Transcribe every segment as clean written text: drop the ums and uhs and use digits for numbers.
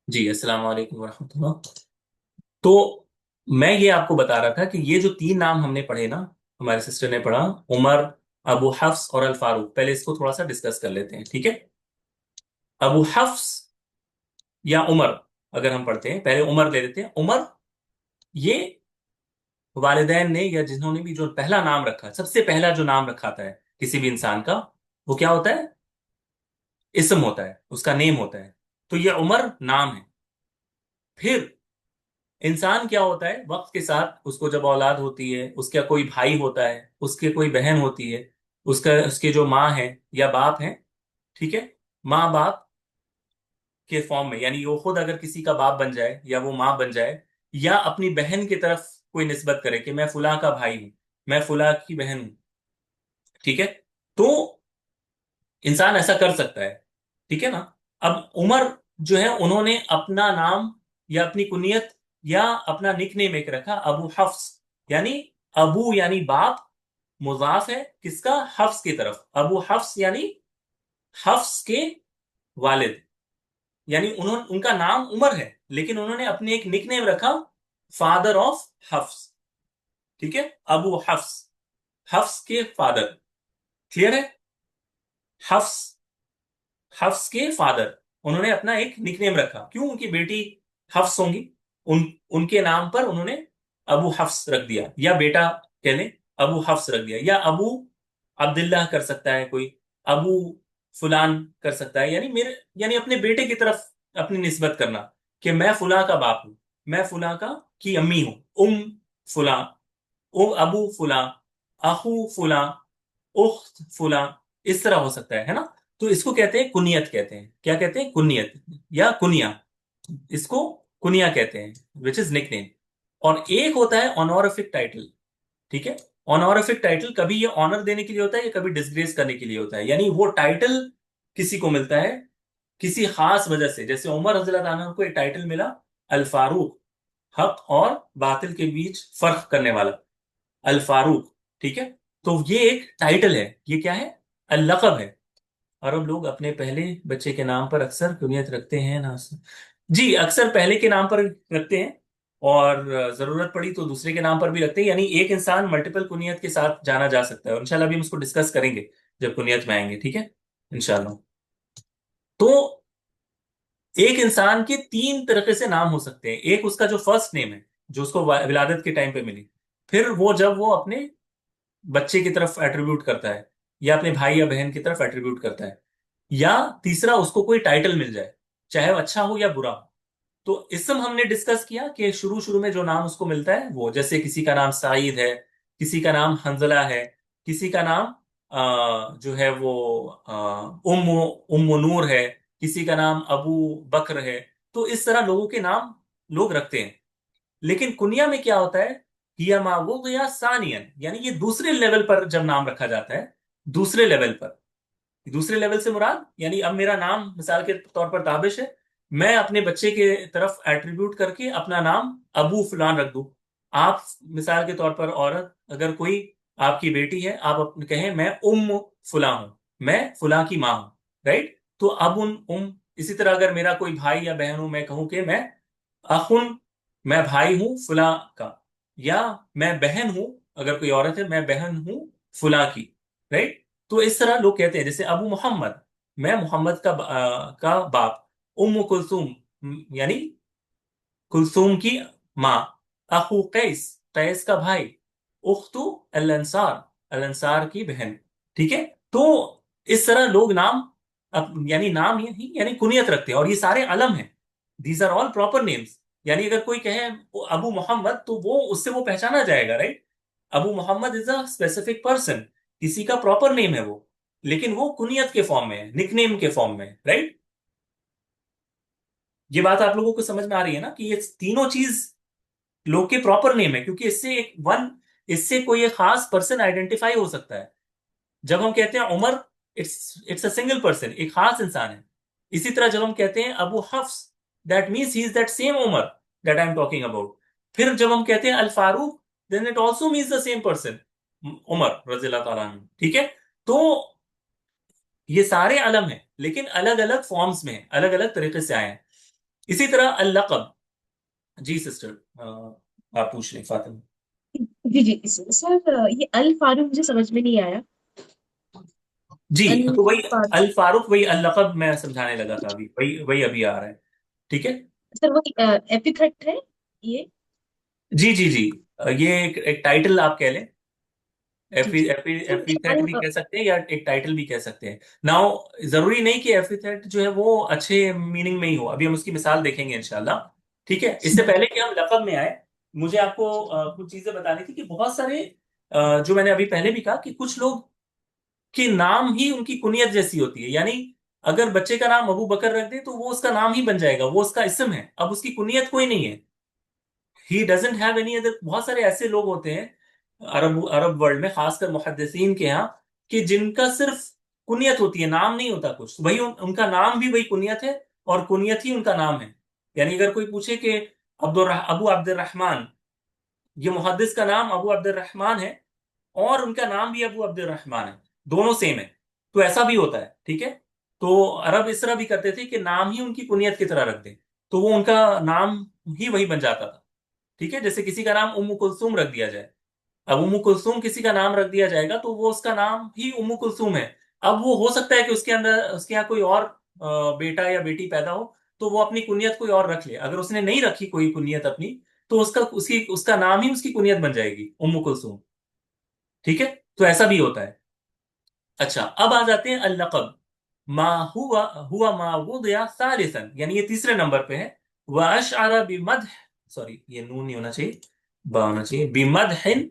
जी अस्सलाम वालेकुम वरहमतुल्लाह। तो मैं ये आपको बता रहा था कि ये जो तीन नाम हमने पढ़े ना, हमारे सिस्टर ने पढ़ा, उमर, अबू हफ्स और अल फारूक। पहले इसको थोड़ा सा डिस्कस कर लेते हैं, ठीक है। अबू हफ्स या उमर, अगर हम पढ़ते हैं, पहले उमर ले लेते हैं। उमर, ये वालिदैन ने या जिन्होंने भी जो पहला नाम रखा, सबसे पहला जो नाम रखा था है किसी भी इंसान का, वो क्या होता है? इस्म होता है, उसका नेम होता है। तो ये उमर नाम है। फिर इंसान क्या होता है, वक्त के साथ उसको जब औलाद होती है, उसका कोई भाई होता है, उसके कोई बहन होती है, उसका उसके जो माँ है या बाप है, ठीक है, माँ बाप के फॉर्म में, यानी वो खुद अगर किसी का बाप बन जाए या वो माँ बन जाए, या अपनी बहन की तरफ कोई निस्बत करे कि मैं फुला का भाई हूं, मैं फुला की बहन हूं, ठीक है। तो इंसान ऐसा कर सकता है, ठीक है ना। अब उमर जो है, उन्होंने अपना नाम या अपनी कुनियत या अपना निकनेम एक रखा, अबू हफ्स। यानी अबू यानी बाप, मुजाफ है किसका? हफ्स की तरफ। अबू हफ्स यानी हफ्स के वालिद। यानी उन्होंने, उनका नाम उमर है, लेकिन उन्होंने अपने एक निकनेम रखा, फादर ऑफ हफ्स, ठीक है। अबू हफ्स, हफ्स के फादर। क्लियर है? हफ्स, हफ्स के फादर, उन्होंने अपना एक निकनेम रखा। क्यों? उनकी बेटी हफ्स होंगी, उनके नाम पर उन्होंने अबू हफ्स रख दिया, या बेटा कह लें, अबू हफ्स रख दिया। या अबू अब्दुल्लाह कर सकता है कोई, अबू फुलान कर सकता है। यानी मेरे, यानी अपने बेटे की तरफ अपनी निस्बत करना, कि मैं फुला का बाप हूं, मैं फुला का की अम्मी हूं, फुला, अबू फुला, अखू फुला, उख्त फुला, इस तरह हो सकता है ना। तो इसको कहते हैं कुनियत, कहते हैं। क्या कहते हैं? कुनियत या कुनिया। इसको कुनिया कहते हैं, विच इज निकनेम। और एक होता है ऑनोरिफिक टाइटल, ठीक है। ऑनोरिफिक टाइटल कभी ये ऑनर देने के लिए होता है, या कभी डिसग्रेस करने के लिए होता है। यानी वो टाइटल किसी को मिलता है किसी खास वजह से। जैसे उमर रज़ियल्लाहु अन्हु को एक टाइटल मिला, अल फारूक, हक और बातिल के बीच फर्क करने वाला, अल फारूक, ठीक है। तो ये एक टाइटल है, ये क्या है? अल लक़ब है। अरब लोग अपने पहले बच्चे के नाम पर अक्सर कुनियत रखते हैं ना। जी, अक्सर पहले के नाम पर रखते हैं, और जरूरत पड़ी तो दूसरे के नाम पर भी रखते हैं। यानी एक इंसान मल्टीपल कुनियत के साथ जाना जा सकता है, और इंशाल्लाह भी हम उसको डिस्कस करेंगे जब कुनियत में आएंगे, ठीक है, इंशाल्लाह। तो एक इंसान के तीन तरीके से नाम हो सकते हैं। एक उसका जो फर्स्ट नेम है, जो उसको विलादत के टाइम पे मिली। फिर वो जब वो अपने बच्चे की तरफ एट्रीब्यूट करता है, या अपने भाई या बहन की तरफ एट्रीब्यूट करता है। या तीसरा, उसको कोई टाइटल मिल जाए, चाहे वो अच्छा हो या बुरा हो। तो इसम हमने डिस्कस किया कि शुरू शुरू में जो नाम उसको मिलता है, वो जैसे किसी का नाम साइद है, किसी का नाम हंजला है, किसी का नाम जो है वो उम्मु उम्मु नूर है, किसी का नाम अबू बकर है। तो इस तरह लोगों के नाम लोग रखते हैं। लेकिन कुनिया में क्या होता है? हिया मावूग या सानियन, यानी ये दूसरे लेवल पर जब नाम रखा जाता है, दूसरे लेवल पर। दूसरे लेवल से मुराद, यानी अब मेरा नाम मिसाल के तौर पर ताबिश है, मैं अपने बच्चे के तरफ एट्रीब्यूट करके अपना नाम अबू फुलान रख दूं। आप मिसाल के तौर पर औरत, अगर कोई आपकी बेटी है, आप अपने कहें मैं फुला हूं, मैं फुला की माँ हूं, राइट। तो अब इसी तरह अगर मेरा कोई भाई या बहन हो, मैं कहूं कि मैं अखुन, मैं भाई हूं फुला का, या मैं बहन हूं, अगर कोई औरत है, मैं बहन हूं फुला की, राइट। तो इस तरह लोग कहते हैं। जैसे अबू मोहम्मद, मैं मोहम्मद का बाप। उम्मु कुलसूम, यानी कुलसूम की माँ। अखू कैस, कैस का भाई। उख्तु अल अंसार, अल अंसार की बहन, ठीक है। तो इस तरह लोग नाम, यानी नाम ही यानी कुनियत रखते हैं, और ये सारे अलम हैं। These are all proper names. यानी अगर कोई कहे अबू मोहम्मद, तो वो उससे वो पहचाना जाएगा, right. Abu Mohammad is a specific person, किसी का प्रॉपर नेम है वो, लेकिन वो कुनियत के फॉर्म में है, निकनेम के फॉर्म में, राइट। ये बात आप लोगों को समझ में आ रही है ना, कि ये तीनों चीज लोग के प्रॉपर नेम है, क्योंकि इससे कोई एक खास पर्सन आइडेंटिफाई हो सकता है। जब हम कहते हैं Umar, it's a single person, एक खास इंसान है। इसी तरह जब हम कहते हैं Abu Hafs, that means he is that same Umar that I am talking about. फिर जब हम कहते हैं Al Farooq, then it also means the same person, Umar रजील्लाहु ताला अन्हु, ठीक है। तो ये सारे अलम हैं, लेकिन अलग अलग फॉर्म्स में, अलग अलग तरीके से आए हैं। इसी तरह अल लक़ब। जी सिस्टर, आप पूछ लें फातिमा। जी जी सर, ये अल फारूक मुझे समझ में नहीं आया। जी, अल तो वही फारूक। अल फारूक, वही अल लक़ब मैं समझाने लगा था, अभी वही वही अभी आ रहा है। ठीक है। सर वो एपिथेट है ये? जी जी जी, ये एक टाइटल आप कह लें। जी जी। सर ये एपिथेट अल भी कह सकते हैं या एक टाइटल भी कह सकते हैं। नाउ जरूरी नहीं कि एपिथेट जो है वो अच्छे मीनिंग में ही हो, अभी हम उसकी मिसाल देखेंगे इंशाल्लाह। ठीक है, इससे पहले कि हम लक़ब में आए, मुझे आपको कुछ चीजें बतानी थी कि बहुत सारे जो मैंने अभी पहले भी कहा कि कुछ लोग के नाम ही उनकी कुनियत जैसी होती है। यानी अगर बच्चे का नाम अबू बकर रख दे तो वो उसका नाम ही बन जाएगा, वो उसका इस्म है, अब उसकी कुनियत कोई नहीं है। He doesn't have any other. बहुत सारे ऐसे लोग होते हैं अरब अरब वर्ल्ड में, खासकर मुहद्दिसीन के यहाँ, कि जिनका सिर्फ कुनियत होती है, नाम नहीं होता कुछ। वही उनका नाम भी वही कुनियत है, और कुनियत ही उनका नाम है। यानी अगर कोई पूछे कि अबू अब्दुर्रहमान, ये मुहद्दिस का नाम अबू अब्दुर्रहमान है और उनका नाम भी अबू अब्दुर्रहमान है, दोनों सेम है। तो ऐसा भी होता है। ठीक है। तो अरब इस तरह भी करते थे कि नाम ही उनकी कुनियत की तरह रख दे, तो वो उनका नाम ही वही बन जाता था। ठीक है, जैसे किसी का नाम उम्मु कुलसूम रख दिया जाए। अब उम्मु कुलसूम किसी का नाम रख दिया जाएगा तो वो उसका नाम ही उम्मु कुलसूम है। अब वो हो सकता है कि उसके अंदर उसके यहाँ कोई और बेटा या बेटी पैदा हो, तो वो अपनी कुनियत कोई और रख ले। अगर उसने नहीं रखी कोई कुनियत अपनी, तो उसका नाम ही उसकी कुनियत बन जाएगी, उम्मु कुलसूम। ठीक है। तो ऐसा भी होता है। अच्छा, अब आ जाते हैं अल-लक़ब। मा हुआ हुआ मा वुदिया सालिसन, यानी ये तीसरे नंबर पे है। व अशअरा बिमदह, सॉरी ये नून नहीं होना चाहिए, बा होना चाहिए, बिमदहिन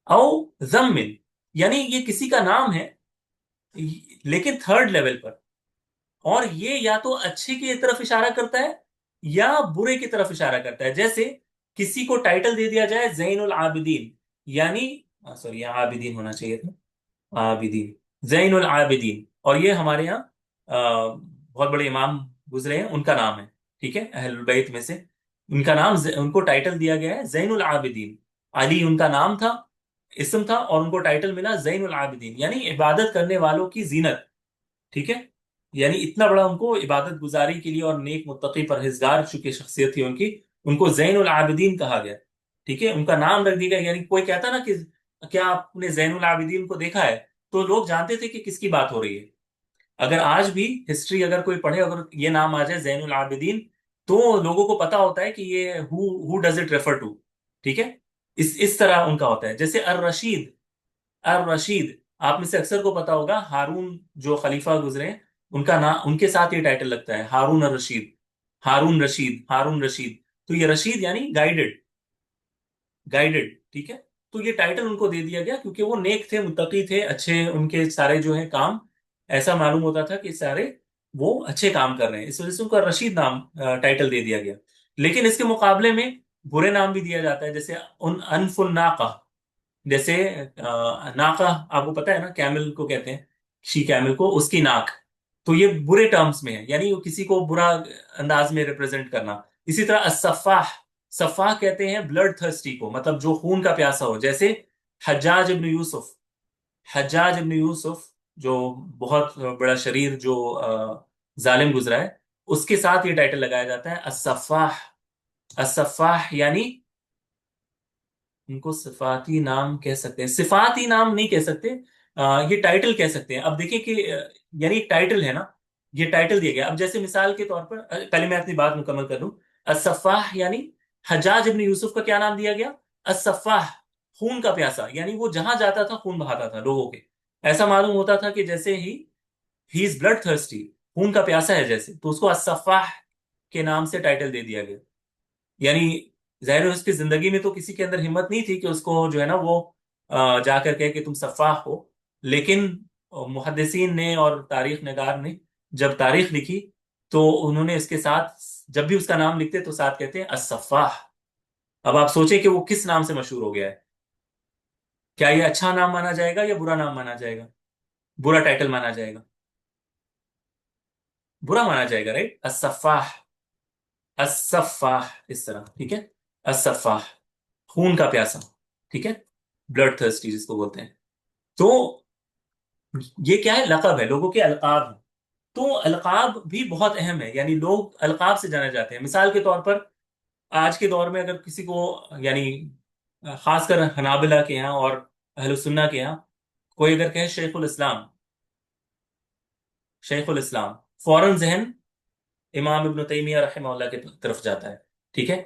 औ जम्मिन। यानी ये किसी का नाम है लेकिन थर्ड लेवल पर, और ये या तो अच्छे की तरफ इशारा करता है या बुरे की तरफ इशारा करता है। जैसे किसी को टाइटल दे दिया जाए जैनुल आबिदीन, यानी सॉरी यहाँ आबिदीन होना चाहिए था, आबिदीन, जैनुल आबिदीन। और ये हमारे यहाँ बहुत बड़े इमाम गुजरे हैं, उनका नाम है। ठीक है, अहलुल बैत में से उनका नाम, उनको टाइटल दिया गया है जैनुल आबिदीन। अली उनका नाम था, इस्म था, और उनको टाइटल मिला जैनुल आबिदीन, यानी इबादत करने वालों की जीनत। ठीक है। यानी इतना बड़ा उनको इबादत गुजारी के लिए, और नेक मुत्तकी परहेजगार चूंकि शख्सियत थी उनकी, उनको जैनुल आबिदीन कहा गया। ठीक है, उनका नाम रख दिया गया। यानी कोई कहता ना कि क्या आपने जैनुल आबिदीन को देखा है, तो लोग जानते थे कि किसकी बात हो रही है। अगर आज भी हिस्ट्री अगर कोई पढ़े, अगर ये नाम आ जाए जैनुल आबिदीन, तो लोगों को पता होता है कि ये who does it refer to. ठीक है। इस तरह उनका होता है। जैसे अर रशीद, अर रशीद, आप में से अक्सर को पता होगा, हारून जो खलीफा गुजरे हैं, उनका नाम, उनके साथ ये टाइटल लगता है, हारून अर रशीद। हारून रशीद, हारून रशीद। तो ये रशीद यानी गाइडेड, गाइडेड। ठीक है। तो ये टाइटल उनको दे दिया गया क्योंकि वो नेक थे, मुत्तकी थे, अच्छे उनके सारे जो है काम, ऐसा मालूम होता था कि सारे वो अच्छे काम कर रहे हैं, इस वजह से उनका रशीद नाम टाइटल दे दिया गया। लेकिन इसके मुकाबले में बुरे नाम भी दिया जाता है, जैसे उन अनफुन नाका। जैसे नाका, आपको पता है ना, कैमल को कहते हैं, शी कैमल को, उसकी नाक। तो ये बुरे टर्म्स में है, यानी वो किसी को बुरा अंदाज में रिप्रेजेंट करना। इसी तरह असफ़ाह, सफ़ाह कहते हैं ब्लड थर्स्टी को, मतलब जो खून का प्यासा हो। जैसे हज्जाज इब्न यूसुफ, हज्जाज इब्न यूसुफ जो बहुत बड़ा शरीर जो जालिम गुजरा है, उसके साथ ये टाइटल लगाया जाता है असफ़ाह। असफ़ाह यानी उनको सिफाती नाम कह सकते हैं, सिफाती नाम नहीं कह सकते, ये टाइटल कह सकते हैं। अब देखिए कि यानी टाइटल है ना, ये टाइटल दिया गया। अब जैसे मिसाल के तौर पर, पहले मैं अपनी बात मुकम्मल कर लूं। असफाह यानी हज्जाज इब्न यूसुफ का क्या नाम दिया गया? असफाह, खून का प्यासा। यानी वो जहां जाता था खून बहाता था लोगों के। ऐसा मालूम होता था कि जैसे ही इज ब्लड थर्स्टी, खून का प्यासा है जैसे, तो उसको असफाह के नाम से टाइटल दे दिया गया। यानी जाहिर है उसकी जिंदगी में तो किसी के अंदर हिम्मत नहीं थी कि उसको जो है ना वो जाकर कहे कि तुम सफ़ाह हो। लेकिन मुहद्दिसीन ने और तारीख नगार ने जब तारीख लिखी, तो उन्होंने इसके साथ, जब भी उसका नाम लिखते तो साथ कहते हैं अस-सफ़ाह। अब आप सोचें कि वो किस नाम से मशहूर हो गया है। क्या ये अच्छा नाम माना जाएगा या बुरा नाम माना जाएगा? बुरा टाइटल माना जाएगा, बुरा माना जाएगा, राइट? अस-सफ़ाह, अस-सफ़ाह, इस तरह। ठीक है। अस-सफ़ाह, खून का प्यासा। ठीक है, ब्लड थर्स्टी जिसको बोलते हैं। तो ये क्या है? लकब है, लोगों के अलकाब हैं। तो अलकाब भी बहुत अहम है, यानी लोग अलकाब से जाने जाते हैं। मिसाल के तौर पर आज के दौर में अगर किसी को, यानी खासकर हनाबिला के यहाँ और अहले सुन्ना के यहाँ, कोई अगर कहे शेखुल इस्लाम, शेखुल इस्लाम, फौरन जहन इमाम इब्न तैमिया रहमहुल्लाह की तरफ जाता है। ठीक है।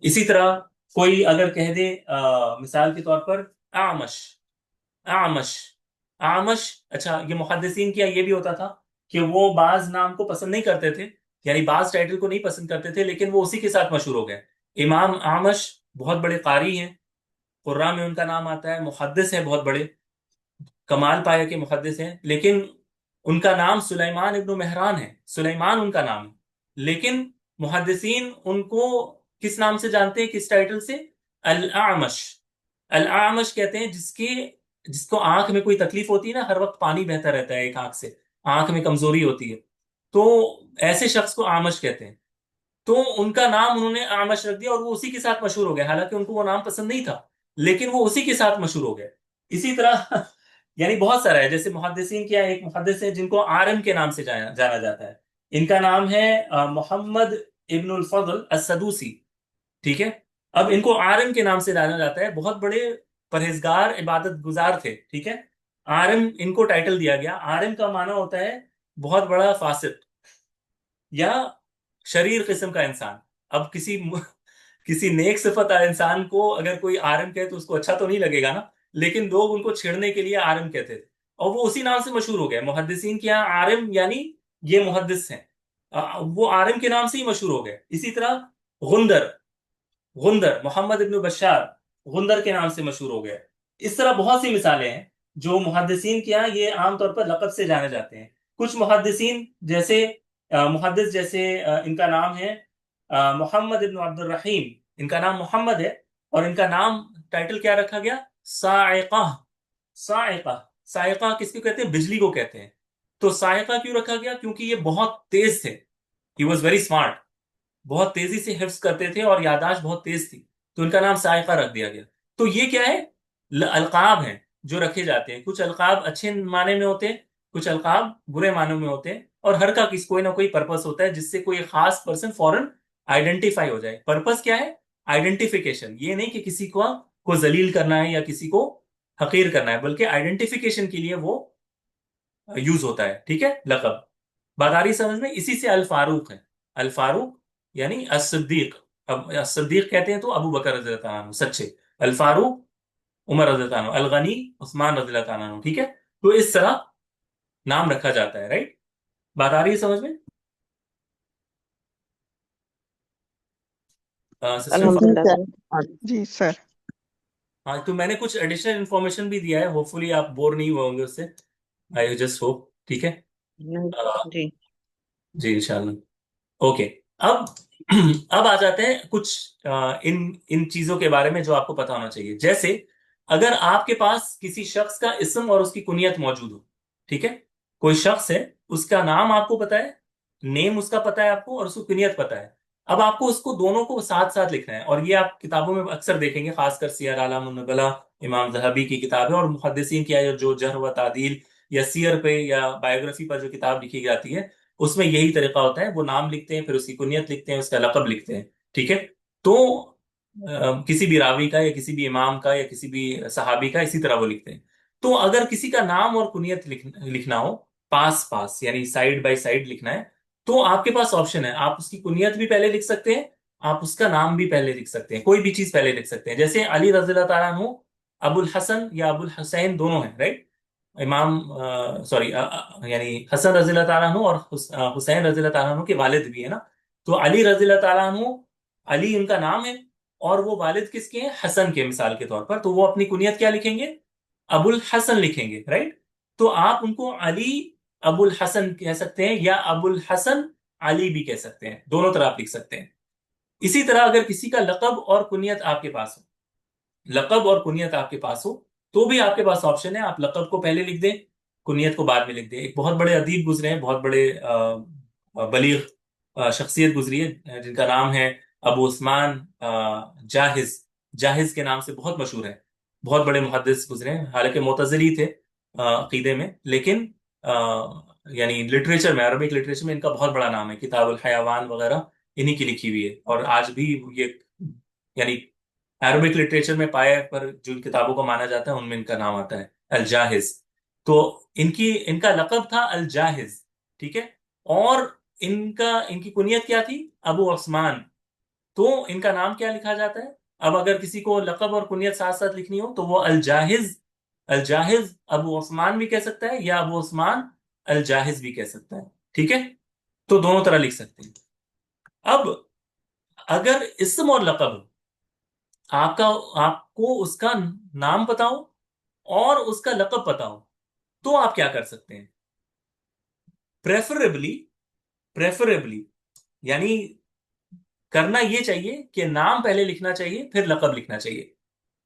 इसी तरह कोई अगर कह दे मिसाल के तौर पर आमश, आमश, आमश, अच्छा ये मुहद्दिसीन क्या ये भी होता था कि वो बाज नाम को पसंद नहीं करते थे, यानी बाज टाइटल को नहीं पसंद करते थे, लेकिन वो उसी के साथ मशहूर हो गए। इमाम आमश बहुत बड़े कारी हैं, कुर्रा में उनका नाम आता है, मुहद्दिस हैं बहुत बड़े, कमाल पाए के मुहद्दिस हैं, लेकिन उनका नाम सुलेमान इब्न मेहरान है, सुलेमान उनका नाम है। लेकिन मुहद्दिसीन उनको किस नाम से जानते हैं, किस टाइटल से? अल आमश। अल आमश कहते हैं जिसके, जिसको आंख में कोई तकलीफ होती है ना, हर वक्त पानी बहता रहता है एक आंख से, आंख में कमजोरी होती है, तो ऐसे शख्स को आमश कहते हैं। तो उनका नाम उन्होंने आमश रख दिया और वो उसी के साथ मशहूर हो गए, हालांकि उनको वो नाम पसंद नहीं था, लेकिन वो उसी के साथ मशहूर हो गए। इसी तरह यानी बहुत सारा है, जैसे मुहद्दिसीन क्या, एक मुहद्दिस है जिनको आरिम के नाम से जाना जाता है। इनका नाम है मोहम्मद इब्नुल फजल अस-सदूसी। ठीक है। अब इनको आरिम के नाम से जाना जाता है, बहुत बड़े परहेजगार इबादत गुजार थे। ठीक है। आरिम इनको टाइटल दिया गया। आरिम का माना होता है बहुत बड़ा फासिक या शरीर किस्म का इंसान। अब किसी नेक सिफत इंसान को अगर कोई आरिम कहे तो उसको अच्छा तो नहीं लगेगा ना, लेकिन लोग उनको छेड़ने के लिए आरिम कहते थे, और वो उसी नाम से मशहूर हो गए। मुहद्दिसीन के यहाँ आरिम यानी ये मुहद्दिस हैं, वो आरिम के नाम से ही मशहूर हो गए। इसी तरह गुंदर, गुंदर मोहम्मद इब्न बशार गुंदर के नाम से मशहूर हो गए। इस तरह बहुत सी मिसालें हैं जो मुहद्दिसीन के यहाँ ये आमतौर पर लक़ब से जाने जाते हैं। कुछ मुहद्दिसीन जैसे मुहद्दिस जैसे इनका नाम है मोहम्मद इब्न अब्दुल रहीम, इनका नाम मोहम्मद है, और इनका नाम टाइटल क्या रखा गया? साइका। साइका, साइका किसको कहते हैं? बिजली को कहते हैं। तो साइका क्यों रखा गया? क्योंकि ये बहुत तेज थे, ही वॉज वेरी स्मार्ट, बहुत तेजी से हिफ्ज करते थे और याददाश्त बहुत तेज थी, तो इनका नाम साइका रख दिया गया। तो ये क्या है? अलकाब हैं जो रखे जाते हैं। कुछ अलकाब अच्छे माने में होते हैं, कुछ अलकाब बुरे मानों में होते हैं, और हर का किस कोई ना कोई पर्पस होता है जिससे कोई खास पर्सन फौरन आइडेंटिफाई हो जाए। पर्पस क्या है? आइडेंटिफिकेशन। ये नहीं कि किसी को जलील करना है या किसी को हकीर करना है, बल्कि आइडेंटिफिकेशन के लिए वो यूज होता है। ठीक है, लकब। बात आ रही समझ में? इसी से अल फारूक है। अल फारूक यानी अस-सिद्दीक। अब अस-सिद्दीक कहते हैं तो अबू बकर रज़ी अल्लाह अन्हु सच्चे, अल फारूक उमर रज़ी अल्लाह अन्हु, अल गनी उस्मान रज़ी अल्लाह अन्हु। ठीक है। तो इस तरह नाम रखा जाता है, राइट? बात आ रही है समझ में? सिस्टर जी अल्हम्दुलिल्लाह सर। सर। हाँ, जी सर। हाँ, तो मैंने कुछ एडिशनल इन्फॉर्मेशन भी दिया है, होपफुली आप बोर नहीं हुए होंगे उससे, आई जस्ट होप। ठीक है। नहीं, अ, जी। जी इंशाल्लाह। ओके। अब अब आ जाते हैं कुछ इन इन चीजों के बारे में जो आपको पता होना चाहिए। जैसे अगर आपके पास किसी शख्स का इस्म और उसकी कुनियत मौजूद हो। ठीक है। कोई शख्स है, उसका नाम आपको पता है, नेम उसका पता है आपको, और उसकी कुनियत पता है। अब आपको उसको दोनों को साथ साथ लिखना है, और ये आप किताबों में अक्सर देखेंगे, खासकर सियर आलम नुबला, इमाम ज़हबी की किताब है, और मुहद्दिसीन की जो जर्ह व तादील या सियर पे या बायोग्राफी पर जो किताब लिखी जाती है, उसमें यही तरीका होता है। वो नाम लिखते हैं, फिर उसकी कुनियत लिखते हैं, उसका लकब लिखते हैं। ठीक है। तो किसी भी रावी का या किसी भी इमाम का या किसी भी सहाबी का इसी तरह वो लिखते हैं। तो अगर किसी का नाम और कुनियत लिखना हो पास पास, यानी साइड बाय साइड लिखना है, तो आपके पास ऑप्शन है। आप उसकी कुनियत भी पहले लिख सकते हैं, आप उसका नाम भी पहले लिख सकते हैं, कोई भी चीज पहले लिख सकते हैं। जैसे अली रज़ी अल्लाह ताला अन्हु अबुल हसन या अबुल हुसैन दोनों हैं, राइट? इमाम सॉरी यानी हसन रजी अल्लाह ताला अन्हु और हुसैन रजी अल्लाह ताला अन्हु के वालिद भी है ना। तो अली रजी अल्लाह ताला अन्हु, अली उनका नाम है, और वो वालिद किसके हैं? हसन के, मिसाल के तौर पर। तो वो अपनी कुनियत क्या लिखेंगे? अबुल हसन लिखेंगे, राइट? तो आप उनको अली अबुल हसन कह सकते हैं, या अबुल हसन अली भी कह सकते हैं, दोनों तरह आप लिख सकते हैं। इसी तरह अगर किसी का लकब और कुनियत आपके पास हो, लकब और कुनियत आपके पास हो, तो भी आपके पास ऑप्शन है। आप लकब को पहले लिख दें, कुनियत को बाद में लिख दें। एक बहुत बड़े अदीब गुजरे हैं, बहुत बड़े बलीग शख्सियत गुजरी है, जिनका नाम है अबू उस्मान जाहिज। जाहिज के नाम से बहुत मशहूर है। बहुत बड़े मुहद्दिस गुजरे हैं, हालांकि मोतज़िली थे अकीदे में, लेकिन यानी लिटरेचर में, अरबिक लिटरेचर में इनका बहुत बड़ा नाम है, किताबुल हयावान वगैरह इन्हीं की लिखी हुई है। और आज भी ये, यानी अरबिक लिटरेचर में पाए पर जिन किताबों को माना जाता है उनमें इनका नाम आता है, अल जाहिज। तो इनका लकब था अल जाहिज, ठीक है। और इनकी कुनियत क्या थी, अबू उस्मान। तो इनका नाम क्या लिखा जाता है, अब अगर किसी को लकब और कुनियत साथ साथ लिखनी हो तो वो अल जाहिज, अल जाहिज अबू उस्मान भी कह सकता है, या अबू उस्मान अल जाहिज भी कह सकता है, ठीक है। तो दोनों तरह लिख सकते हैं। अब अगर इस्म और लकब, आपका आपको उसका नाम पता हो और उसका लकब पता हो, तो आप क्या कर सकते हैं। प्रेफरेबली, प्रेफरेबली यानी करना ये चाहिए कि नाम पहले लिखना चाहिए फिर लकब लिखना चाहिए,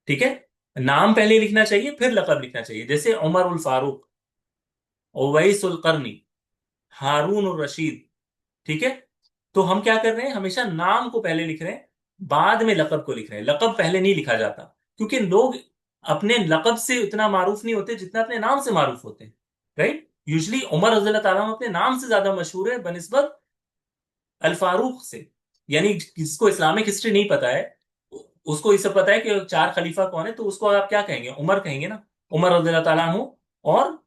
ठीक है। नाम पहले लिखना चाहिए फिर लकब लिखना चाहिए, जैसे उमर उल फारूक, ओवैस उल करनी, हारून उर रशीद, ठीक है। तो हम क्या कर रहे हैं, हमेशा नाम को पहले लिख रहे हैं, बाद में लकब को लिख रहे हैं। लकब पहले नहीं लिखा जाता, क्योंकि लोग अपने लकब से इतना मारूफ नहीं होते जितना अपने नाम से मारूफ होते हैं, राइट। यूजली उमर रज़ी अल्लाह ताला अन्हु अपने नाम से ज्यादा मशहूर है बनिस्बत अल फारूक से। यानी जिसको इस्लामिक हिस्ट्री नहीं पता है, उसको ये सब पता है कि चार खलीफा कौन है, तो उसको आप क्या कहेंगे, उमर कहेंगे ना, उमर रज़ी अल्लाह ताला अन्हु। और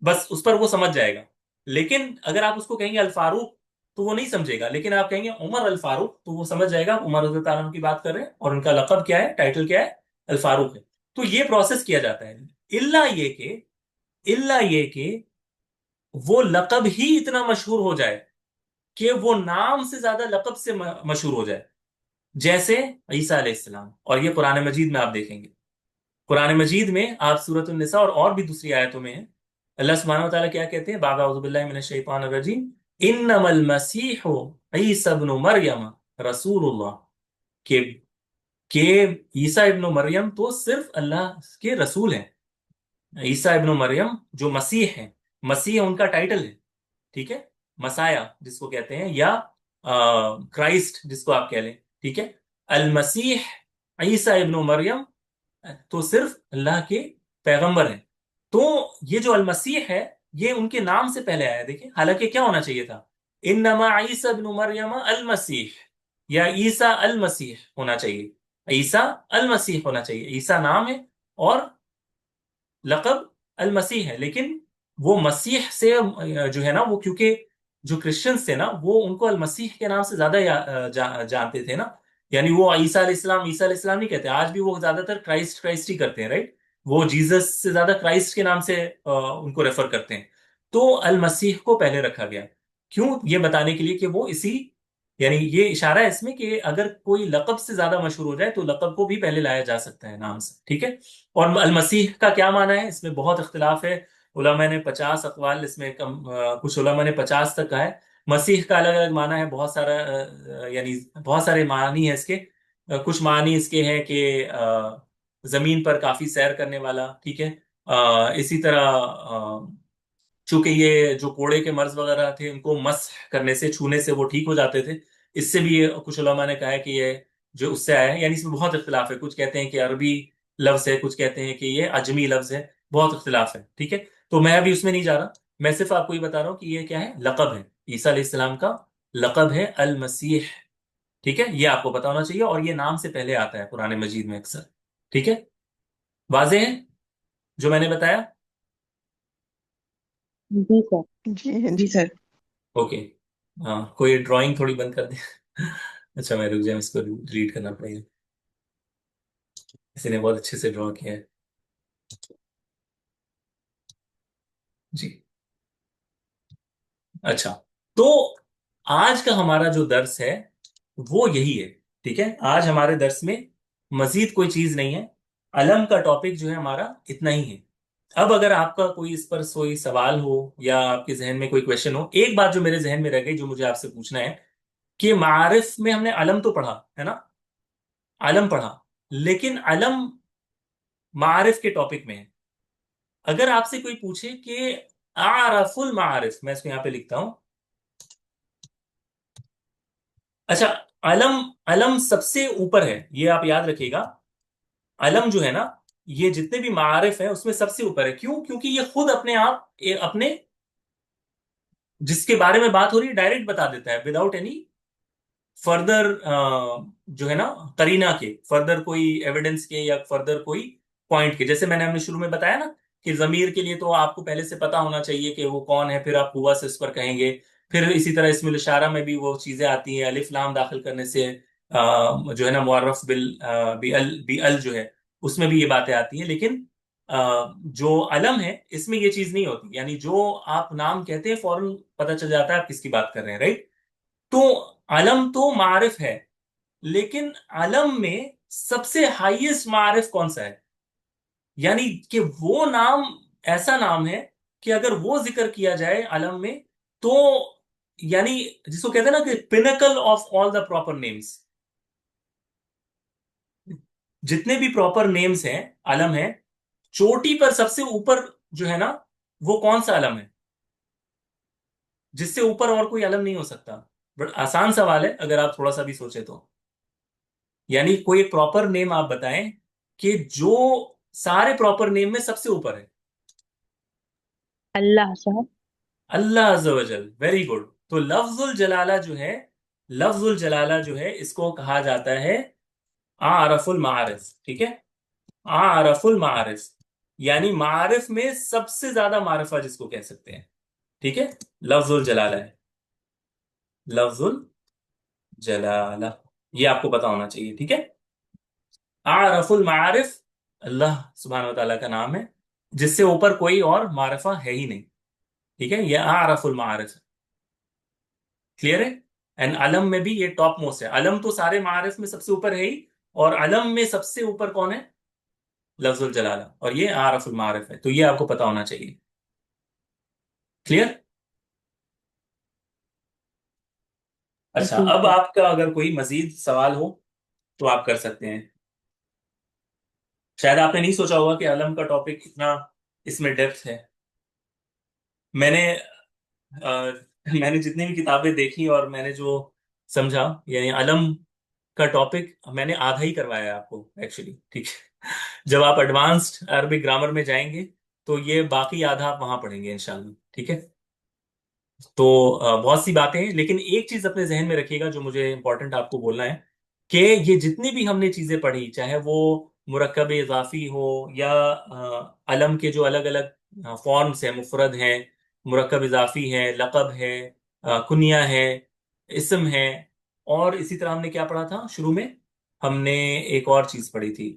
बस उस पर वो समझ जाएगा। लेकिन अगर आप उसको कहेंगे अल फारूक तो वो नहीं समझेगा, लेकिन आप कहेंगे उमर अल फारूक तो वो समझ जाएगा, उमर रज़ी अल्लाह ताला की बात कर रहे हैं और उनका लकब क्या है, टाइटल क्या है, अल फारूक है। तो ये प्रोसेस किया जाता है। इल्ला ये के, इल्ला ये के वो लकब ही इतना मशहूर हो जाए कि वो नाम से ज्यादा लकब से मशहूर हो जाए, जैसे ईसा अलैहिस्सलाम। और ये कुरान मजीद में आप देखेंगे, कुरान मजीद में आप सूरत निसा और भी दूसरी आयतों में है, अल्लाह सुब्हानहू व तआला क्या कहते हैं, बाद अऊज़ु बिल्लाहि मिनश शैतानिर रजीम, इन्नमल मसीहु ईसा इब्नु मरयम रसूलुल्लाह, के के ईसा इब्नु मरियम तो सिर्फ अल्लाह के रसूल हैं। ईसा इब्नु मरियम जो मसीह है, मसीह उनका टाइटल है, ठीक है। मसाया जिसको कहते हैं, या क्राइस्ट जिसको आप कह लें, ठीक है। अल मसीह ईसा इब्नु मरियम तो सिर्फ अल्लाह के पैगंबर हैं। तो ये जो अल मसीह है, ये उनके नाम से पहले आया, देखिए। हालांकि क्या होना चाहिए था, इन्नमा ईसा इब्नु मरियम अल मसीह, या ईसा अल मसीह होना चाहिए। ईसा अल मसीह होना चाहिए, ईसा नाम है और लकब अल मसीह है। लेकिन वो मसीह से जो है ना, वो क्योंकि जो क्रिश्चियंस थे ना, वो उनको अल मसीह के नाम से ज्यादा जानते थे ना। यानी वो ईसा अलैहिस्सलाम नहीं कहते, आज भी वो ज्यादातर क्राइस्ट क्राइस्ट ही करते हैं, राइट। वो जीसस से ज्यादा क्राइस्ट के नाम से उनको रेफर करते हैं। तो अल मसीह को पहले रखा गया, क्यों, ये बताने के लिए कि वो इसी, यानी ये इशारा है इसमें कि अगर कोई लकब से ज्यादा मशहूर हो जाए तो लकब को भी पहले लाया जा सकता है नाम से, ठीक है। और अल मसीह का क्या माना है, इसमें बहुत इख्तिलाफ है। उलमा ने 50 अकवाल इसमें कुछ उलमा ने 50 तक कहा है। मसीह का अलग अलग माना है, बहुत सारा यानी बहुत सारे मानी है इसके। कुछ मानी इसके हैं कि जमीन पर काफी सैर करने वाला, ठीक है। इसी तरह चूंकि ये जो कोड़े के मर्ज वगैरह थे उनको मस करने से, छूने से वो ठीक हो जाते थे, इससे भी ये कुछ उलमा ने कहा है कि ये जो उससे आया है। यानी इसमें बहुत इख्तिलाफ है, कुछ कहते हैं कि अरबी लफ्ज है, कुछ कहते हैं कि ये अजमी लफ्ज है, बहुत इख्तिलाफ है, ठीक है। तो मैं अभी उसमें नहीं जा रहा, मैं सिर्फ आपको ये बता रहा हूँ कि ये क्या है, लकब है, ईसा अलैहिस्सलाम का लकब है अल मसीह, ठीक है। ये आपको पता होना चाहिए, और ये नाम से पहले आता है कुरान मजीद में अक्सर, ठीक है। वाज़ेह है जो मैंने बताया। जी सर। जी हाँ जी जी। सर। ओके। हाँ, कोई ड्राइंग थोड़ी बंद कर दे। अच्छा, मैं रुक जाए, इसको डिलीट करना पड़ेगा, किसी ने बहुत अच्छे से ड्रॉ किया है। जी। अच्छा, तो आज का हमारा जो दर्स है वो यही है, ठीक है। आज हमारे दर्स में मजीद कोई चीज नहीं है, अलम का टॉपिक जो है हमारा इतना ही है। अब अगर आपका कोई इस पर कोई सवाल हो या आपके जहन में कोई क्वेश्चन हो, एक बात जो मेरे जहन में रह गई जो मुझे आपसे पूछना है, कि मारिफ में हमने अलम तो पढ़ा है ना, अलम पढ़ा, लेकिन अलम मारिफ के टॉपिक में है। अगर आपसे कोई पूछे कि आरफुल मारिफ, मैं इसको यहां पे लिखता हूं। अच्छा, अलम, अलम सबसे ऊपर है, ये आप याद रखिएगा। अलम जो है ना, ये जितने भी मारिफ है उसमें सबसे ऊपर है। क्यों, क्योंकि ये खुद अपने आप अपने जिसके बारे में बात हो रही है डायरेक्ट बता देता है विदाउट एनी फर्दर, जो है ना, करीना के, फर्दर कोई एविडेंस के या फर्दर कोई पॉइंट के। जैसे मैंने हमने शुरू में बताया ना कि जमीर के लिए तो आपको पहले से पता होना चाहिए कि वो कौन है, फिर आप हुआ से उस पर कहेंगे। फिर इसी तरह इसमें इशारा में भी वो चीजें आती हैं, अलिफ लाम दाखिल करने से जो है ना मुअर्रफ बी अल जो है, उसमें भी ये बातें आती हैं। लेकिन जो अलम है इसमें ये चीज नहीं होती, यानी जो आप नाम कहते हैं फौरन पता चल जाता है आप किसकी बात कर रहे हैं, राइट। तो अलम तो मारिफ है, लेकिन अलम में सबसे हाईएस्ट मारिफ कौन सा है? यानी कि वो नाम ऐसा नाम है कि अगर वो जिक्र किया जाए अलम में, तो यानी जिसको कहते हैं ना कि pinnacle of all the proper names, जितने भी प्रॉपर नेम्स हैं, अलम है, चोटी पर सबसे ऊपर जो है ना, वो कौन सा अलम है जिससे ऊपर और कोई अलम नहीं हो सकता? बट आसान सवाल है अगर आप थोड़ा सा भी सोचे तो। यानी कोई प्रॉपर नेम आप बताएं कि जो सारे प्रॉपर नेम में सबसे ऊपर है। अल्लाह साहब। अल्लाह अज़्ज़ व जल, वेरी गुड। तो लफ्जुल जलाला जो है, लफ्जुल जलाला जो है इसको कहा जाता है आरफुल मारिफ, ठीक है। आरफुल मारिफ, यानी मारिफ में सबसे ज्यादा मारिफा जिसको कह सकते हैं, ठीक है, लफ्जुल जलाला है। लफ्जुल जलाला, ये आपको पता होना चाहिए, ठीक है। आरफुल मारिफ अल्लाह सुब्हानहू व तआला का नाम है जिससे ऊपर कोई और मारिफा है ही नहीं, ठीक है। ये आरफुल मारिफ, क्लियर है। एंड अलम में भी ये टॉप मोस्ट है। अलम तो सारे मारिफ में सबसे ऊपर है ही, और अलम में सबसे ऊपर कौन है? लफ्जुल जलाला, और ये आरफुल मारिफ है, तो ये आपको पता होना चाहिए, क्लियर। अच्छा, जी अब सर। आपका अगर कोई मजीद सवाल हो तो आप कर सकते हैं। शायद आपने नहीं सोचा होगा कि अलम का टॉपिक इतना इसमें डेप्थ है। मैंने मैंने जितनी भी किताबें देखी और मैंने जो समझा, यानी अलम का टॉपिक मैंने आधा ही करवाया है आपको एक्चुअली, ठीक है। जब आप एडवांस्ड अरबिक ग्रामर में जाएंगे तो ये बाकी आधा आप वहां पढ़ेंगे इंशाल्लाह, ठीक है। तो बहुत सी बातें हैं, लेकिन एक चीज अपने जहन में रखिएगा जो मुझे इंपॉर्टेंट आपको बोलना है, कि ये जितनी भी हमने चीजें पढ़ी, चाहे वो मुरक्कब इजाफी हो या अलम के जो अलग अलग फॉर्म्स हैं, मुफरद हैं, मुरक्कब इजाफी है, लक़ब है, कुनिया है, इस्म है, और इसी तरह हमने क्या पढ़ा था शुरू में? हमने एक और चीज पढ़ी थी,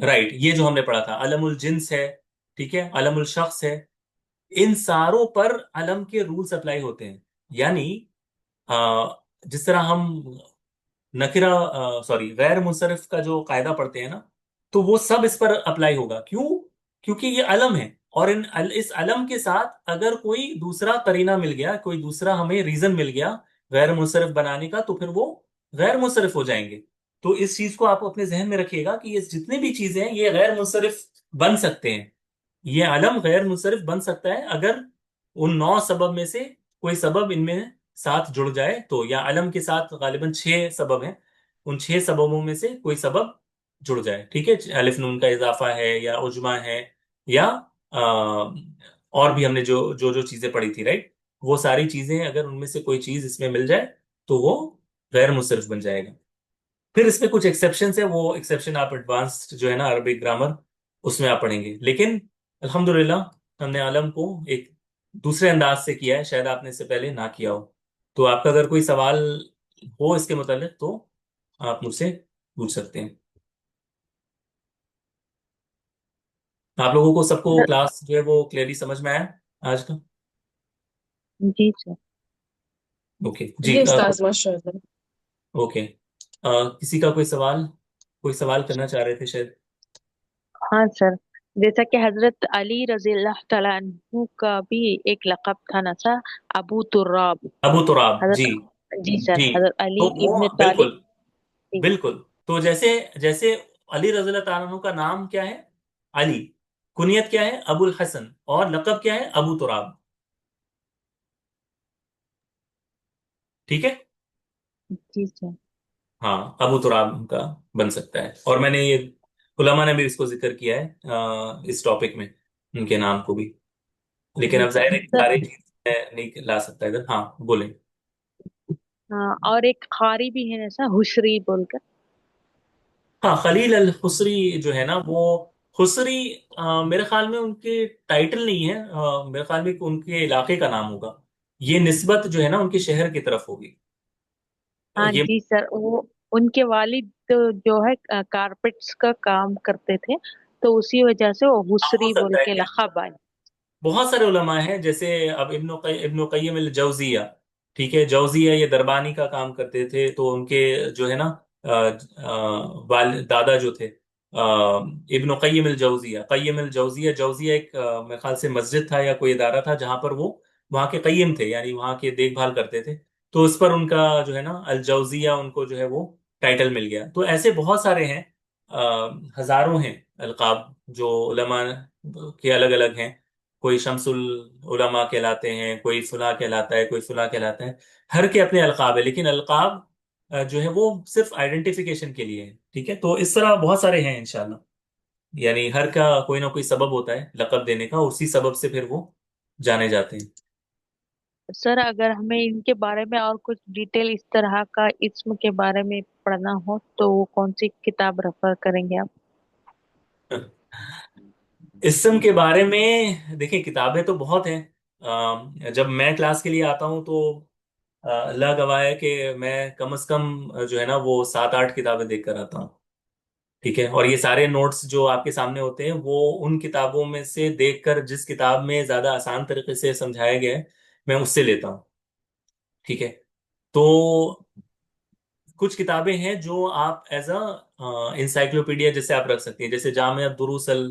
राइट, ये जो हमने पढ़ा था अलमुल जिन्स है, ठीक है, अलमुल शख्स है। इन सारों पर अलम के रूल्स अप्लाई होते हैं। यानी जिस तरह हम नकिरा, सॉरी, गैर मुंसरिफ का जो कायदा पढ़ते हैं ना, तो वो सब इस पर अप्लाई होगा। क्यों? क्योंकि ये अलम है, और इस अलम के साथ अगर कोई दूसरा करीना मिल गया, कोई दूसरा हमें रीजन मिल गया गैर मुंसरिफ बनाने का, तो फिर वो गैर मुंसरिफ हो जाएंगे। तो इस चीज को आप अपने जहन में रखिएगा कि ये जितने भी चीजें हैं ये गैर मुंसरिफ बन सकते हैं। ये अलम गैर मुंसरिफ बन सकता है अगर उन 9 सबब में से कोई सबब इनमें साथ जुड़ जाए तो, या अलम के साथ गालिबन 6 सबब हैं, उन 6 सबबों में से कोई सबब जुड़ जाए, ठीक है। अलिफ नून का इजाफा है, या उजमा है, या और भी हमने जो जो जो चीजें पढ़ी थी, राइट, वो सारी चीजें अगर उनमें से कोई चीज इसमें मिल जाए तो वो गैर मुंसरिफ बन जाएगा। फिर इसमें कुछ एक्सेप्शन है, वो एक्सेप्शन आप एडवांस्ड जो है ना अरबिक ग्रामर, उसमें आप पढ़ेंगे। लेकिन अल्हम्दुलिल्लाह हमने आलम को एक दूसरे अंदाज से किया है, शायद आपने इससे पहले ना किया हो। तो आपका अगर कोई सवाल हो इसके मुतालिक तो आप मुझसे पूछ सकते हैं। आप लोगों को सबको क्लास जो है वो क्लियरली समझ में आया आज का? जी सर। ओके जी, जी उस्ताद माशाल्लाह। ओके। किसी का कोई सवाल करना चाह रहे थे शायद? हाँ सर। जैसा कि हजरत अली रजी अल्लाह तआला अन्हु का भी एक लक़ब था ना सर, अबू तुर्राब। अबू तुराब जी। हजरत, जी सर, जी, हजरत अली तो वो इब्न तालिब। बिल्कुल, जी। बिल्कुल। तो जैसे जैसे अली रज़ी अल्लाह ताला अन्हु का नाम क्या है? अली। कुनियत क्या है? अबुल हसन। और लक़ब क्या है? अबू तुराब, ठीक है। जी सर। हाँ, अबू तुराब का बन सकता है, और मैंने ये उलमा ने भी इसको जिक्र किया है इस टॉपिक में, उनके नाम को भी। लेकिन जी अब जाहिर है कि सर। सारी चीज मैं नहीं ला सकता इधर। हाँ बोले। हाँ, और एक खारी भी है ऐसा, हुशरी बोलकर। हाँ, खलील अल खुसरी जो है ना वो, खुसरी मेरे ख्याल में उनके टाइटल नहीं है, मेरे ख्याल में कि उनके इलाके का नाम होगा। ये निस्बत जो है ना उनके शहर की तरफ होगी। हाँ ये जी सर, वो उनके वालिद तो जो है कारपेट्स का काम करते थे, तो उसी वजह से वो हो हुसरी बोल सकता है के कि लक़ब आए। बहुत सारे उलमा हैं, जैसे अब इब्नु कय्यम अल जौजिया, ठीक है, जौजिया ये दरबानी का काम करते थे, तो उनके जो है ना दादा जो थे इब्नु कय्यम अल जौजिया, कय्यम अल जौजिया, जौजिया एक मेरे ख्याल से मस्जिद था या कोई इदारा था जहां पर वो वहां के कय्यम थे, यानी वहां के देखभाल करते थे। तो उस पर उनका जो है ना अल जौजिया उनको जो है वो टाइटल मिल गया। तो ऐसे बहुत सारे हैं, हजारों हैं अलकाब जो उलमा के अलग अलग हैं। कोई शमसुल उलमा कहलाते हैं, कोई फुला कहलाता है, कोई फुला कहलाता है। हर के अपने अलकाब है, लेकिन अलकाब जो है वो सिर्फ आइडेंटिफिकेशन के लिए है। ठीक है, तो इस तरह बहुत सारे हैं इंशाल्लाह। यानी हर का कोई ना कोई सबब होता है लकब देने का, उसी सबब से फिर वो जाने जाते हैं। सर, अगर हमें इनके बारे में और कुछ डिटेल इस तरह का इस्म के बारे में पढ़ना हो तो वो कौन सी किताब रेफर करेंगे आप? इस्म के बारे में देखिए, किताबें तो बहुत हैं। जब मैं क्लास के लिए आता हूँ तो अल्लाह गवाह है कि मैं कम से कम जो है ना वो 7-8 किताबें देख कर आता हूँ। ठीक है, और ये सारे नोट्स जो आपके सामने होते हैं वो उन किताबों में से देखकर, जिस किताब में ज्यादा आसान तरीके से समझाया गया है मैं उससे लेता हूँ। ठीक है, तो कुछ किताबें हैं जो आप एज अ इंसाइक्लोपीडिया जैसे आप रख सकते हैं, जैसे जामिया दुरूस अल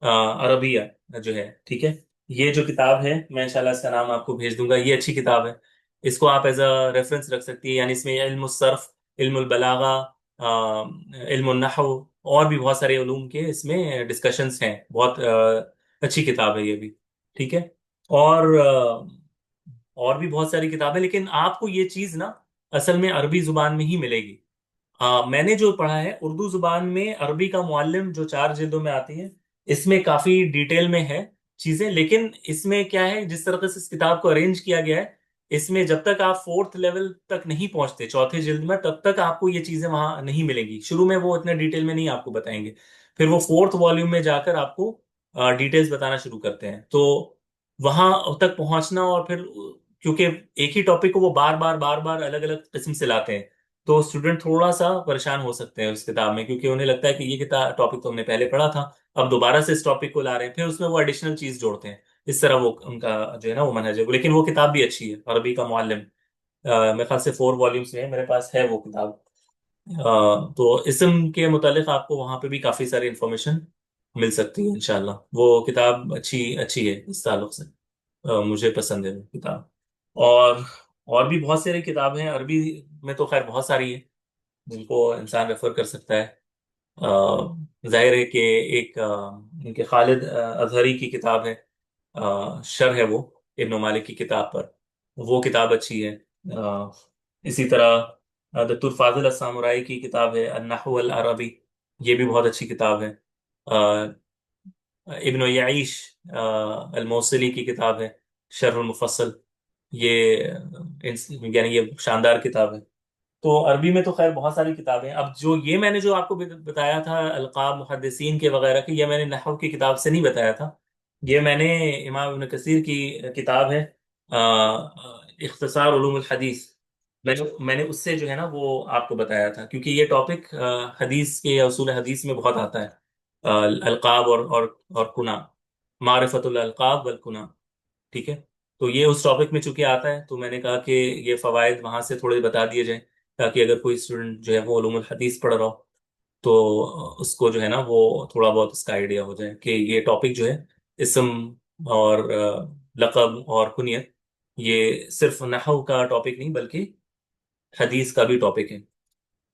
अरबिया जो है। ठीक है, ये जो किताब है मैं इंशाल्लाह इसका नाम आपको भेज दूंगा, ये अच्छी किताब है। इसको आप एज अ रेफरेंस रख सकती है, यानी इसमें इल्म सर्फ, इल्मुल बलागा, इल्मुन नहव और भी बहुत सारे उलूम के इसमें डिस्कशंस हैं। बहुत अच्छी किताब है ये भी। ठीक है, और और भी बहुत सारी किताबें, लेकिन आपको ये चीज ना असल में अरबी जुबान में ही मिलेगी। मैंने जो पढ़ा है उर्दू जुबान में, अरबी का मुअल्लिम जो 4 जिल्दों में आती है, इसमें काफी डिटेल में है चीजें। लेकिन इसमें क्या है, जिस तरह से इस किताब को अरेंज किया गया है, इसमें जब तक आप 4th लेवल तक नहीं पहुंचते, चौथे जिल्द में, तब तक आपको ये चीजें वहां नहीं मिलेंगी। शुरू में वो इतने डिटेल में नहीं आपको बताएंगे, फिर वो 4th वॉल्यूम में जाकर आपको डिटेल्स बताना शुरू करते हैं। तो वहां तक पहुंचना, और फिर क्योंकि एक ही टॉपिक को वो बार बार अलग अलग किस्म से लाते हैं, तो स्टूडेंट थोड़ा सा परेशान हो सकते हैं उस किताब में, क्योंकि उन्हें लगता है कि ये किताब टॉपिक तो हमने पहले पढ़ा था, अब दोबारा से इस टॉपिक को ला रहे हैं, फिर उसमें वो एडिशनल चीज जोड़ते हैं। इस तरह वो उनका जो है ना वो मनहज है। लेकिन वो किताब भी अच्छी है, अरबी का मुअल्लिम। मेरे ख्याल से 4 वॉल्यूम्स में है, मेरे पास है वो किताब। तो इसम के मुतालिक आपको वहां पे भी काफी सारी इंफॉर्मेशन मिल सकती है इंशाल्लाह। वो किताब अच्छी अच्छी है इस ताल्लुक से। मुझे पसंद है वो किताब। और भी बहुत सारी किताबें हैं अरबी में, तो खैर बहुत सारी है जिनको इंसान रेफर कर सकता है। जाहिर है कि एक इनके खालिद अजहरी की किताब है, शर है वो इब्न मालिक की किताब पर, वो किताब अच्छी है। इसी तरह दत्तुर फाजिल अस्सामुराई की किताब है अन्नहु अल अरबी, ये भी बहुत अच्छी किताब है। इब्न याइश अल मौसली की किताब है शर्हुल मुफस्सल, ये यानी ये शानदार किताब है। तो अरबी में तो खैर बहुत सारी किताबें हैं। अब जो ये मैंने जो आपको बताया था अलकाब मुहद्दिसीन के वगैरह की, ये मैंने नहव की किताब से नहीं बताया था। ये मैंने इमाम इब्न कसीर की किताब है इख्तिसार उलूमुल हदीस, मैंने उससे जो है ना वो आपको बताया था, क्योंकि ये टॉपिक हदीस के या उसूल हदीस में बहुत आता है। अलकाब और कुना, मारिफतुल अलकाब वल कुना। ठीक है, तो ये उस टॉपिक में चूंकि आता है, तो मैंने कहा कि ये फवायद वहां से थोड़े बता दिए जाएं, ताकि अगर कोई स्टूडेंट जो है वो उलूमुल हदीस पढ़ रहा हो तो उसको जो है ना वो थोड़ा बहुत उसका आइडिया हो जाए कि ये टॉपिक जो है इस्म और लक़ब और कुनियत, ये सिर्फ नहव का टॉपिक नहीं बल्कि हदीस का भी टॉपिक है,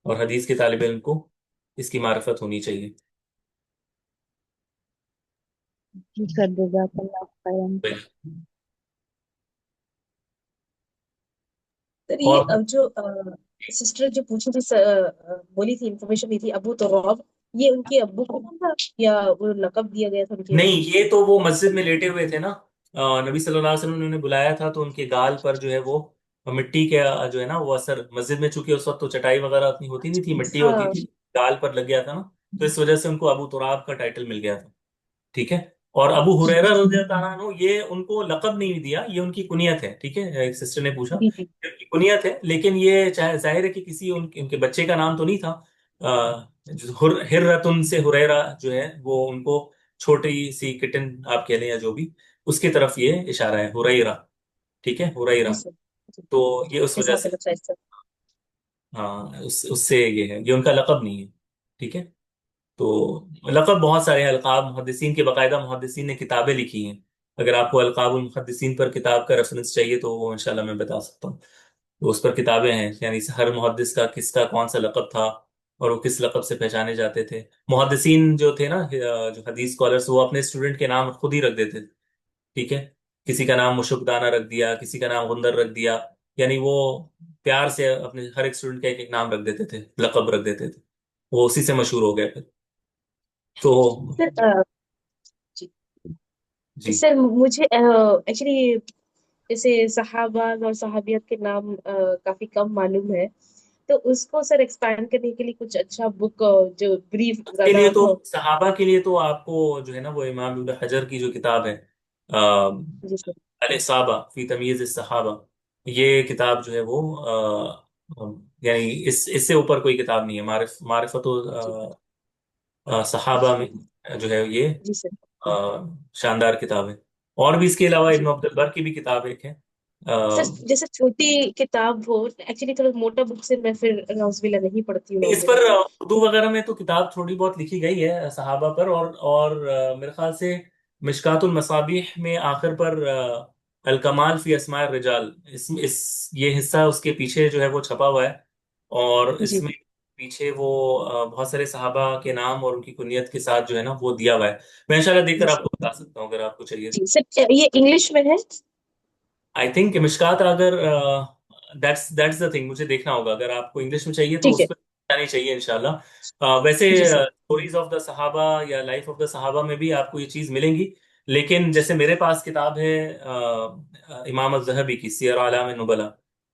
और हदीस के तालिब इल्म को इसकी मारिफत होनी चाहिए। जी सर, जज़ाकल्लाह खैरन। सर ये और अब जो सिस्टर जो पूछी थी बोली थी इन्फॉर्मेशन दी थी अबू तुराब, ये उनके अब्बू का नाम था या वो लकब दिया गया था उनके? नहीं, ये तो वो मस्जिद में लेटे हुए थे ना, नबी सल्लल्लाहु अलैहि वसल्लम ने उन्हें बुलाया था, तो उनके गाल पर जो है वो मिट्टी के जो है ना वो असर, मस्जिद में चूंकि उस वक्त तो चटाई वगैरह उतनी होती नहीं थी, मिट्टी होती हाँ थी, गाल पर लग गया था ना, तो इस वजह से उनको अबू तुराब का टाइटल मिल गया था। ठीक है। और अबू हुरैरा रज़ियल्लाहु अन्हु, ये उनको लकब नहीं दिया, ये उनकी कुनियत है। ठीक है, एक सिस्टर ने पूछा, जी जी ये उनकी कुनियत है, लेकिन ये चाहे जाहिर है कि किसी उनके बच्चे का नाम तो नहीं था। हिर्रतुन से हुरैरा जो है वो उनको छोटी सी किटन आप कह लें या जो भी, उसकी तरफ ये इशारा है, हुरैरा। ठीक है, हुरैरा। जी सर। जी तो ये उस वजह से, जज़ाकल्लाह खैर सर। हाँ, उससे ये है, ये उनका लकब नहीं है। ठीक है। तो लक़ब बहुत सारे हैं, अलकाब मुहद्दिसीन के, बाकायदा मुहद्दिसीन ने किताबें लिखी हैं। अगर आपको अलकाबुल मुहद्दिसीन पर किताब का रेफरेंस चाहिए तो वो इंशाल्लाह मैं बता सकता हूँ। तो उस पर किताबें हैं, यानी हर मुहद्दिस का किसका कौन सा लक़ब था और वो किस लक़ब से पहचाने जाते थे। मुहद्दिसीन जो थे ना, जो हदीस स्कॉलर्स, वो अपने स्टूडेंट के नाम खुद ही रख देते थे। ठीक है। किसी का नाम मुशुकदाना रख दिया, किसी का नाम गुंदर रख दिया, यानी वो प्यार से अपने हर एक स्टूडेंट का एक एक नाम रख देते थे, लक़ब रख देते थे। वो उसी से मशहूर हो गए फिर। तो सर जी जी, सर मुझे एक्चुअली जैसे सहाबा और सहाबियत के नाम काफी कम मालूम है, तो उसको सर एक्सपैंड करने के लिए कुछ अच्छा बुक जो ब्रीफ के ज्यादा लिए तो, हो। सहाबा के लिए तो आपको जो है ना वो इमाम इब्न हजर की जो किताब है, जी सर। अल इसाबा फी तमयीज सहाबा, ये किताब जो है वो यानी इससे ऊपर कोई किताब नहीं है। मारिफत जी सहाबा में जो है ये जी सर। शानदार किताब है। और भी इसके अलावा इब्न जी अब्दुल बर की भी किताब एक है। सर, जैसे छोटी किताब हो, एक्चुअली थोड़ा मोटा बुक से मैं फिर नाउज़ुबिल्लाह नहीं पढ़ती हूँ इस पर नाउज़ुबिल्लाह सर। उर्दू वगैरह में तो किताब थोड़ी बहुत लिखी गई है सहाबा पर, और मेरे ख्याल से मिशकातुल मसाबिह में आखिर पर अल कमाल फी अस्माए रिजाल, इस ये हिस्सा उसके पीछे जो है वो छपा हुआ है। और जी इसमें पीछे वो बहुत सारे सहाबा के नाम और उनकी कुनियत के साथ जो है ना वो दिया हुआ है। मैं इंशाल्लाह जी देखकर सर। आपको बता सकता हूँ अगर आपको चाहिए तो। जी सर, ये इंग्लिश में है। आई थिंक मिशकात, अगर दैट्स द थिंग, मुझे देखना होगा। अगर आपको इंग्लिश में चाहिए तो ठीक उस है। पर जानी चाहिए इंशाल्लाह। वैसे जी सर। स्टोरीज ऑफ द सहाबा या लाइफ ऑफ द सहाबा में भी आपको ये चीज मिलेंगी। लेकिन जैसे मेरे पास किताब है इमाम अज़-ज़हबी की सियर आलाम नुबला,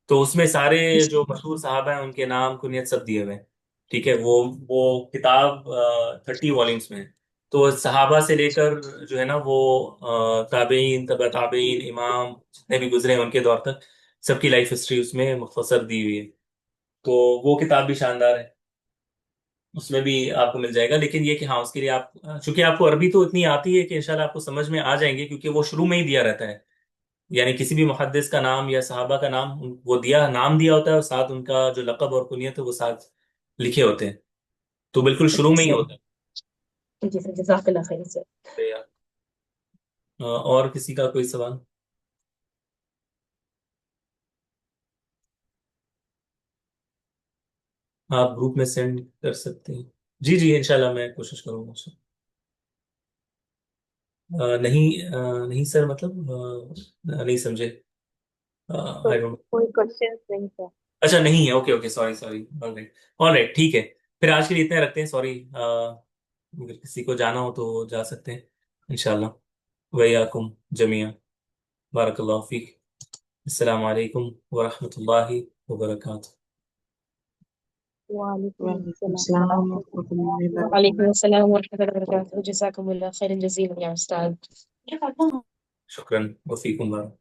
तो उसमें सारे जी जो मशहूर सहाबा हैं उनके नाम कुनियत सब दिए हुए हैं। ठीक है। वो किताब 30 वॉल्यूम्स में है। तो सहाबा से लेकर जो है ना वो ताबेइन, तबा ताबेइन, इमाम जितने भी गुजरे हैं उनके दौर तक, सबकी लाइफ हिस्ट्री उसमें मुख्तसर दी हुई है। तो वो किताब भी शानदार है, उसमें भी आपको मिल जाएगा। लेकिन ये कि हाँ, उसके लिए आप, चूंकि आपको अरबी तो इतनी आती है कि इंशाल्लाह आपको समझ में आ जाएंगे, क्योंकि वो शुरू में ही दिया रहता है। यानी किसी भी मुहद्दिस का नाम या सहाबा का नाम, वो नाम दिया होता है, और साथ उनका जो लक़ब और कुनियत है वो साथ लिखे होते हैं। तो बिल्कुल शुरू जी में ही सर। होता जी सर, जज़ाकल्लाह खैर सर। है। और किसी का कोई सवाल? आप ग्रुप में सेंड कर सकते हैं। जी जी, इंशाल्लाह मैं कोशिश करूंगा सर। नहीं, नहीं सर, मतलब नहीं समझे। तो आई डोंट। कोई क्वेश्चन नहीं था। अच्छा, नहीं है, okay okay, sorry sorry, alright alright, ठीक है। फिर आज के लिए इतने रखते हैं, सॉरी। अगर किसी को जाना हो तो जा सकते हैं इंशाल्लाह। वैयाकुम जमिया, बारकल्लाहु फीक। अस्सलाम वालेकुम व रहमतुल्लाहि व बरकातुहू। वालेकुम वालेकुम अस्सलाम सलाम वरहमतुल्लाहि वबरकातुहू। वालेकुम अस्सलाम वरहमतुल्लाहि वबरकातुहू। जज़ाकुमुल्लाह खैरन जज़ीलन या उस्ताद। शुक्रन, वफ़ीकुम बारक।